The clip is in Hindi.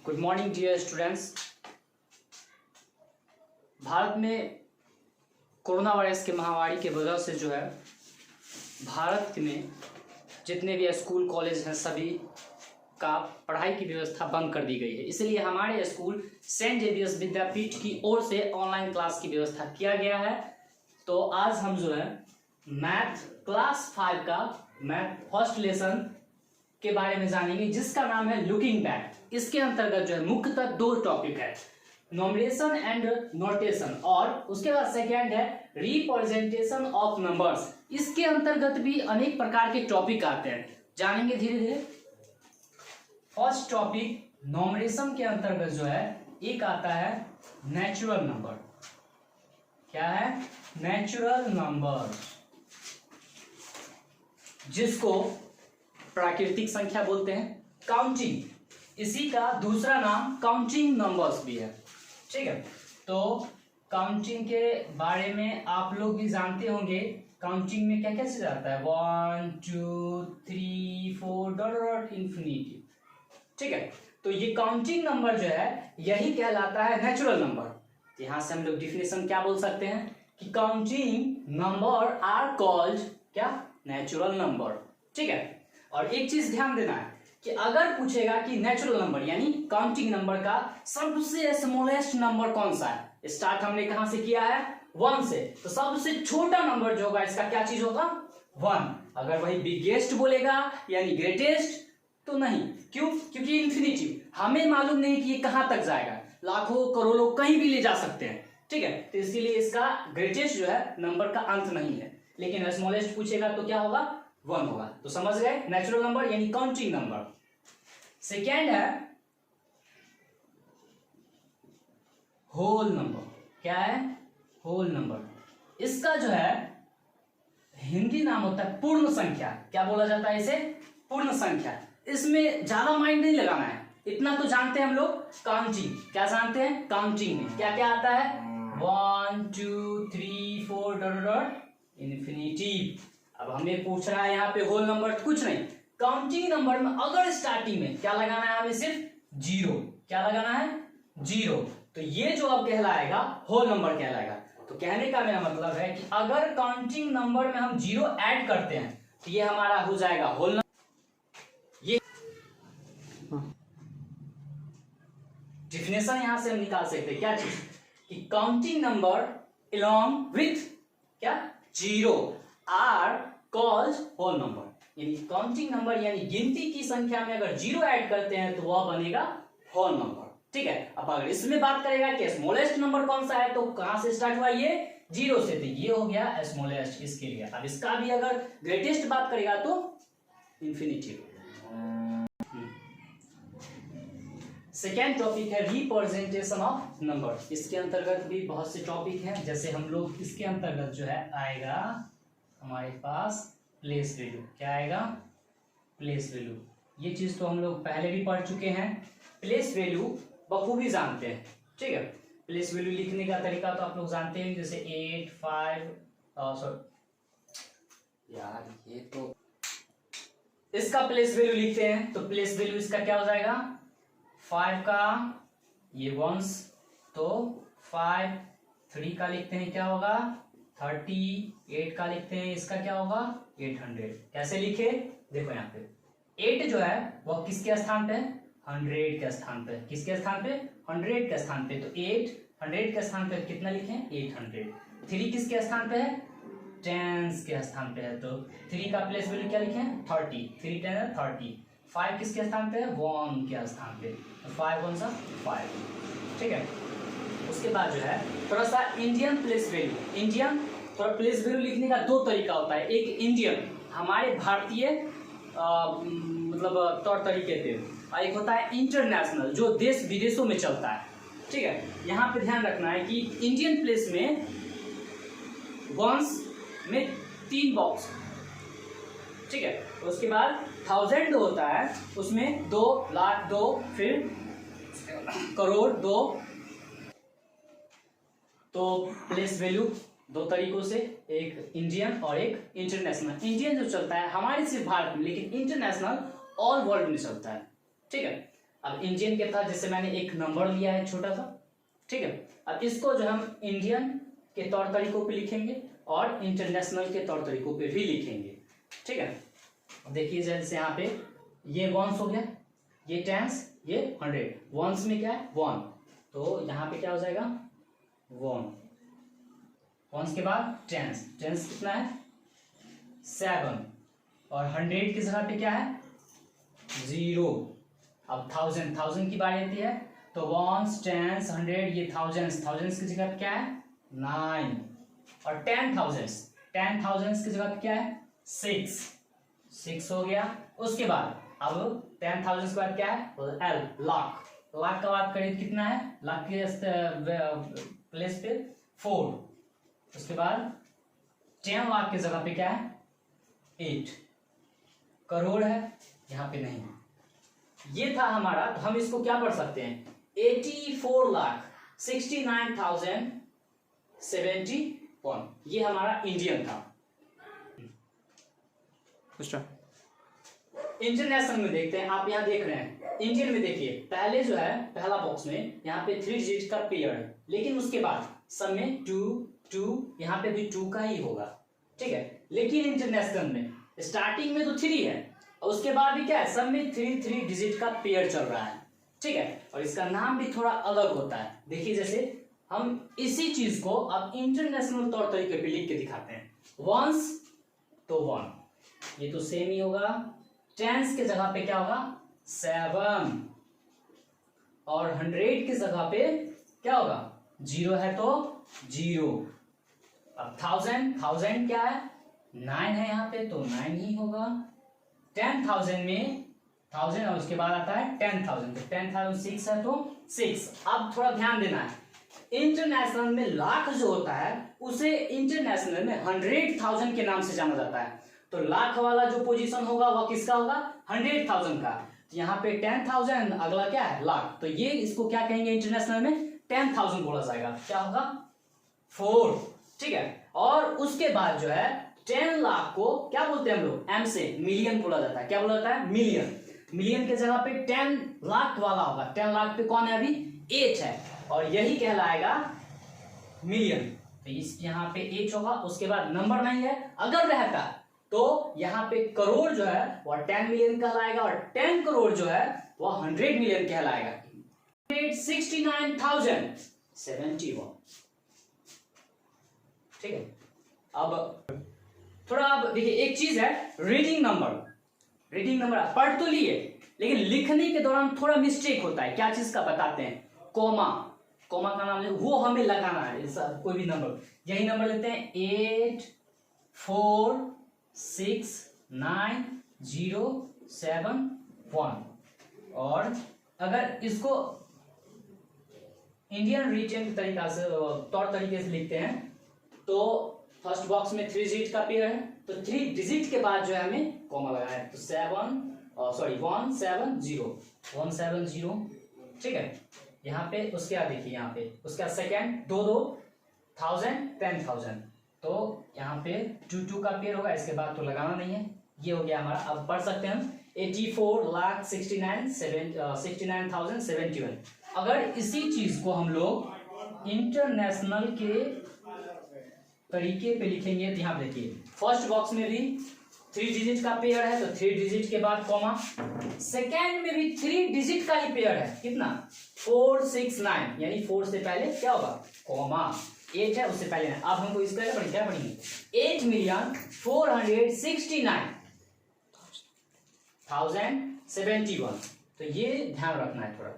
Good morning dear students. Bharat में कोरोना वायरस के महामारी के वजह से जो है भारत में जितने भी स्कूल कॉलेज हैं सभी का पढ़ाई की व्यवस्था बंद कर दी गई है। इसलिए हमारे स्कूल सेंट जेवियर्स विद्यापीठ की ओर से ऑनलाइन क्लास की व्यवस्था किया गया है। तो आज हम जो है मैथ क्लास 5 का मैथ फर्स्ट लेसन के बारे में जानेंगे, जिसका नाम है लुकिंग बैक। इसके अंतर्गत जो है मुख्यतः दो टॉपिक है, नॉमिनेशन एंड नोटेशन, और उसके बाद सेकेंड है रिप्रेजेंटेशन ऑफ नंबर्स। इसके अंतर्गत भी अनेक प्रकार के टॉपिक आते हैं, जानेंगे धीरे धीरे। फर्स्ट टॉपिक नॉमिनेशन के अंतर्गत जो है एक आता है नेचुरल नंबर। क्या है? नेचुरल नंबर, जिसको प्राकृतिक संख्या बोलते हैं। काउंटिंग, इसी का दूसरा नाम काउंटिंग नंबर्स भी है। ठीक है, तो काउंटिंग के बारे में आप लोग भी जानते होंगे। काउंटिंग में क्या क्या चीज आता है? 1 2 3 4 डॉट डॉट इंफिनिटी। ठीक है, तो ये काउंटिंग नंबर जो है यही कहलाता है नेचुरल नंबर। यहां से हम लोग डिफिनेशन क्या बोल सकते हैं कि काउंटिंग नंबर आर कॉल्ड क्या? Natural number. ठीक है, और एक चीज ध्यान देना है कि अगर पूछेगा कि नेचुरल नंबर यानी काउंटिंग नंबर का सबसे स्मॉलेस्ट नंबर कौन सा है, स्टार्ट हमने कहां से किया है? 1 से, तो सबसे छोटा नंबर जो होगा इसका क्या चीज होगा? 1। अगर वही बिगेस्ट बोलेगा यानी ग्रेटेस्ट तो नहीं। क्यों? क्योंकि इन्फिनिटी हमें मालूम नहीं कि ये कहां तक जाएगा, लाखों करोड़ों कहीं भी ले जा सकते हैं। ठीक है, तो इसीलिए इसका ग्रेटेस्ट जो है नंबर का अंत नहीं है, लेकिन स्मॉलेस्ट पूछेगा तो क्या होगा? 1 होगा। तो समझ गए, नेचुरल नंबर यानी काउंटिंग नंबर। सेकेंड है होल नंबर। क्या है? Whole number. इसका जो है हिंदी नाम होता है पूर्ण संख्या। क्या बोला जाता है इसे? पूर्ण संख्या। इसमें ज्यादा माइंड नहीं लगाना है, इतना तो जानते हैं हम लोग। काउंटिंग, क्या जानते हैं? काउंटिंग में क्या क्या आता है? 1 2 3 4 डॉट डॉट इंफिनिटी। अब हमें पूछ रहा है यहाँ पे होल नंबर, तो कुछ नहीं। काउंटिंग नंबर में अगर स्टार्टिंग में क्या लगाना है हमें? सिर्फ 0। क्या लगाना है? 0। तो ये जो अब कहलाएगा होल नंबर कहलाएगा। तो कहने का मेरा मतलब है कि अगर काउंटिंग नंबर में हम 0 ऐड करते हैं तो ये हमारा हो जाएगा होल नंबर। ये डिफिनेशन यहां से हम निकाल सकते हैं। क्या चीज? कि काउंटिंग नंबर अलोंग विथ क्या? 0 आर कॉल्ड होल नंबर। यानी काउंटिंग नंबर यानी गिनती की संख्या में अगर 0 ऐड करते हैं तो वह बनेगा होल नंबर। ठीक है, अब अगर इसमें बात करेगा कि स्मॉलेस्ट नंबर कौन सा है, तो कहां से स्टार्ट हुआ? ये 0 से, तो ये हो गया स्मॉलेस्ट इसके लिए। अब इसका भी अगर ग्रेटेस्ट बात करेगा तो इंफिनिटी। सेकेंड टॉपिक है रिप्रेजेंटेशन ऑफ नंबर। इसके अंतर्गत भी बहुत से टॉपिक हैं, जैसे हम लोग इसके अंतर्गत जो है आएगा हमारे पास प्लेस वैल्यू। क्या आएगा? Place value. ये चीज तो हम लोग पहले भी पढ़ चुके हैं। प्लेस वैल्यू बखूबी जानते हैं। ठीक है, प्लेस वैल्यू लिखने का तरीका तो आप लोग जानते हैं, जैसे 8 5 यार ये तो इसका प्लेस वैल्यू लिखते हैं, तो प्लेस वैल्यू इसका क्या हो जाएगा? 5 का ये वंस, तो 5 3 का लिखते हैं क्या होगा? 30 8 का लिखते हैं, इसका क्या होगा? 800। कैसे लिखे? देखो यहाँ पे 8 जो है वह किसके स्थान पे है? 100 के स्थान पे। किसके स्थान पे? 100 के स्थान पे। तो 8 100 के स्थान पे कितना लिखे? 800। 3 किसके स्थान पे है? 10 के स्थान पे है, तो 3 का प्लेस वैल्यू क्या लिखे? 30। 3 10 है 30। 5 किसके स्थान पे है? 1 के स्थान पे, तो 5 1 सा 5। ठीक है, उसके बाद जो है थोड़ा सा इंडियन प्लेस वैल्यू। इंडियन थोड़ा प्लेस वैल्यू लिखने का दो तरीका होता है। एक इंडियन हमारे भारतीय मतलब तौर तरीके थे, और एक होता है इंटरनेशनल जो देश विदेशों में चलता है। ठीक है, यहाँ पे ध्यान रखना है कि इंडियन प्लेस में वंस में 3 बॉक्स। ठीक है, उसके बाद 1000 होता है, उसमें 2 लाख 2, फिर करोड़ 2। तो प्लेस वैल्यू दो तरीकों से, एक इंडियन और एक इंटरनेशनल। इंडियन जो चलता है हमारे सिर्फ भारत में, लेकिन इंटरनेशनल ऑल वर्ल्ड में चलता है। ठीक है, अब इंडियन के था जैसे मैंने एक नंबर लिया है छोटा सा, ठीक है। अब इसको जो हम इंडियन के तौर तरीकों पे लिखेंगे और इंटरनेशनल के तौर तरीकों पे भी लिखेंगे, ठीक है। देखिए जैसे यहाँ पे ये वंस हो गया, ये टेंस, ये 100। वंस में क्या है 1, तो यहाँ पे क्या हो जाएगा 1। वंस के बाद टेंस, टेंस कितना है 7, और 100 की जगह पे क्या है 0। अब 1000 की बारी आती है, तो वंस टेंस 100, ये थाउजेंड्स की जगह पे क्या है 9, और 10,000 की जगह पे क्या है 6 हो गया। उसके बाद अब 10,000 के बाद क्या है लाख का बात करें कितना है, लाख के प्लेस पे 4। उसके बाद 10 लाख की जगह पे क्या है 8। करोड़ है यहाँ पे नहीं, ये था हमारा। तो हम इसको क्या पढ़ सकते हैं 84,69,071, ये हमारा इंडियन था। इंटरनेशनल में देखते हैं, आप यहाँ देख रहे हैं इंडियन में देखिए, पहले जो है पहला बॉक्स में यहाँ पे 3 डिजिट का पेयर है, लेकिन उसके बाद सब में 2 यहाँ पे भी 2 का ही होगा, ठीक है। लेकिन इंटरनेशनल में स्टार्टिंग में तो 3 है और उसके बाद भी क्या है सब में 3 डिजिट का पेयर चल रहा है, ठीक है। और इसका नाम भी थोड़ा अलग होता है। देखिए जैसे हम इसी चीज को अब इंटरनेशनल तौर तरीके पे लिख के दिखाते हैं। वंस तो 1, ये तो सेम ही होगा। टेंस के जगह पे क्या होगा 7, और 100 की जगह पे क्या होगा 0 है तो 0। अब 1000 क्या है 9 है यहाँ पे, तो 9 ही होगा। 10,000 में 1000 और उसके बाद आता है 10,000, तो 10,000 6 है तो 6। अब थोड़ा ध्यान देना है, इंटरनेशनल में लाख जो होता है उसे इंटरनेशनल में 100,000 के नाम से जाना जाता है। तो लाख वाला जो पोजीशन होगा वह किसका होगा 100,000 का। तो यहाँ पे 10,000, अगला क्या है लाख, तो ये इसको क्या कहेंगे इंटरनेशनल में 10,000 बोला जाएगा। क्या होगा 4, ठीक है। और उसके बाद जो है 10 लाख को क्या बोलते हैं हम लोग एम से मिलियन बोला जाता है। क्या बोला जाता है मिलियन। मिलियन के जगह पे 10 लाख वाला होगा। 10 लाख पे कौन है अभी 8 है, और यही कहलाएगा मिलियन। तो इस यहाँ पे 8 होगा, उसके बाद नंबर नहीं है, अगर रहता तो यहाँ पे करोड़ जो है वह 10 मिलियन कहलाएगा, और 10 करोड़ जो है वह 100 मिलियन कहलाएगा। 169,071, ठीक है। अब थोड़ा अब देखिए एक चीज है रीडिंग नंबर पढ़ तो लिए, लेकिन लिखने के दौरान थोड़ा मिस्टेक होता है। क्या चीज का बताते हैं कोमा का नाम वो हमें लगाना है कोई भी नंबर। यही नंबर लेते हैं 8469071, और अगर इसको इंडियन रिटन तरीका से तौर तरीके से लिखते हैं तो फर्स्ट बॉक्स में 3 डिजिट का पेयर है, तो 3 डिजिट के बाद जो है हमें कॉमा लगाना है। तो 170, ठीक है। यहाँ पे उसके बाद देखिए, यहाँ पे उसका सेकेंड 2,000 10,000, तो यहाँ पे 2 का पेयर होगा, इसके बाद तो लगाना नहीं है। ये हो गया हमारा। अब पढ़ सकते हैं हम 84,69,071। अगर इसी चीज को हम लोग इंटरनेशनल के तरीके पे लिखेंगे तो यहाँ देखिए फर्स्ट बॉक्स में भी 3 डिजिट का पेयर है, तो 3 डिजिट के बाद कॉमा। सेकेंड में भी 3 डिजिट का ही पेयर है, कितना 469, यानी 4 से पहले क्या होगा कॉमा। 8 है उससे पहले नहीं। अब हमको इसका क्या पढ़ेंगे 8,469,071, तो ये ध्यान रखना है थोड़ा।